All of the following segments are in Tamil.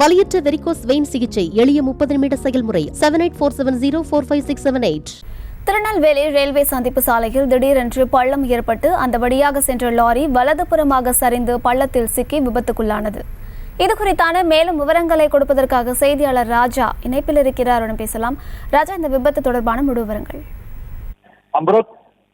வலியற்ற வெரிகோஸ் வெயின் சிகிச்சை எளிய 30 நிமிட செயல்முறை 7847045678. திருநெல்வேலி ரயில்வே சந்திப்பு சாலையில் திடீரென்று பள்ளம் ஏற்பட்டு அந்த வழியாக சென்ற லாரி வலதுபுறமாக சரிந்து பள்ளத்தில் சிக்கி விபத்துக்குள்ளானது. இதுகுறித்தான மேலும் விவரங்களை கொடுப்பதற்காக செய்தியாளர் ராஜா இணைப்பில் இருக்கிறார். பேசலாம் ராஜா, இந்த விபத்து தொடர்பான முழு விவரங்கள்.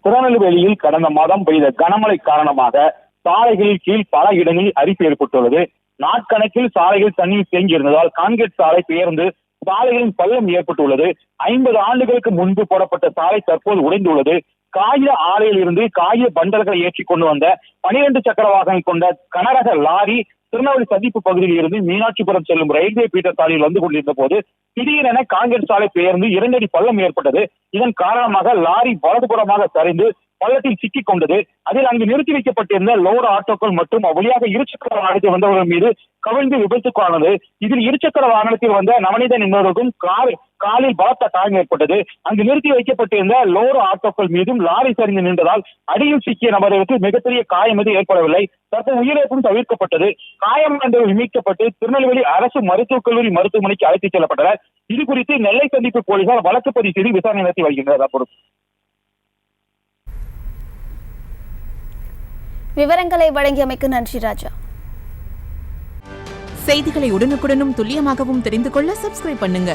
திருநெல்வேலியில் கடந்த மாதம் பெய்த கனமழை காரணமாக சாலைகளில் கீழ் பல இடங்களில் அரிப்பு ஏற்பட்டுள்ளது. நாட்கணக்கில் சாலையில் தண்ணீர் தேங்கியிருந்ததால் கான்கிரீட் சாலை பெயர்ந்து சாலைகளின் பள்ளம் ஏற்பட்டுள்ளது. 50 ஆண்டுகளுக்கு முன்பு போடப்பட்ட சாலை தற்போது உடைந்துள்ளது. காகித ஆலையில் இருந்து காகித பண்டல்களை ஏற்றிக் கொண்டு வந்த 12 சக்கர வாகனம் கொண்ட கனரக லாரி திருநெல்வேலி சந்திப்பு பகுதியில் இருந்து மீனாட்சிபுரம் செல்லும் ரயில்வே பீட்டர் சாலையில் வந்து கொண்டிருந்த போது திடீரென காங்கிரஸ் சாலை பெயர்ந்து 2 அடி பள்ளம் ஏற்பட்டது. இதன் காரணமாக லாரி வலதுபுறமாக சரிந்து பள்ளத்தில் சிக்கிக் கொண்டது. அதில் அங்கு நிறுத்தி வைக்கப்பட்டிருந்த லோடு ஆட்டோக்கள் மற்றும் அவ்வழியாக இருசக்கர வாகனத்தில் வந்தவர்கள் மீது கவிழ்ந்து விபத்துக்கானது. இதில் இருசக்கர வாகனத்தில் வந்த நவநீதன் என்பவருக்கும் காலில் பலத்த காயம் ஏற்பட்டது. அங்கு நிறுத்தி வைக்கப்பட்டிருந்த லோடு ஆட்டோக்கள் மீதும் லாரி சரிந்து நின்றதால் அடியில் சிக்கிய நபர்களுக்கு மிகப்பெரிய காயம் எதுவும் ஏற்படவில்லை. தற்போது உயிரிழப்பும் தவிர்க்கப்பட்டது. காயமடைந்தவர்கள் மீட்கப்பட்டு திருநெல்வேலி அரசு மருத்துவக் கல்லூரி மருத்துவமனைக்கு அழைத்துச் செல்லப்பட்டனர். இது குறித்து நெல்லை சந்திப்பு போலீசார் வழக்கு பதிவு செய்து விசாரணை நடத்தி வருகின்றனர். விவரங்களை வழங்கியமைக்கு நன்றி ராஜா. செய்திகளை உடனுக்குடனும் துல்லியமாகவும் தெரிந்து கொள்ள சப்ஸ்கிரைப் பண்ணுங்க.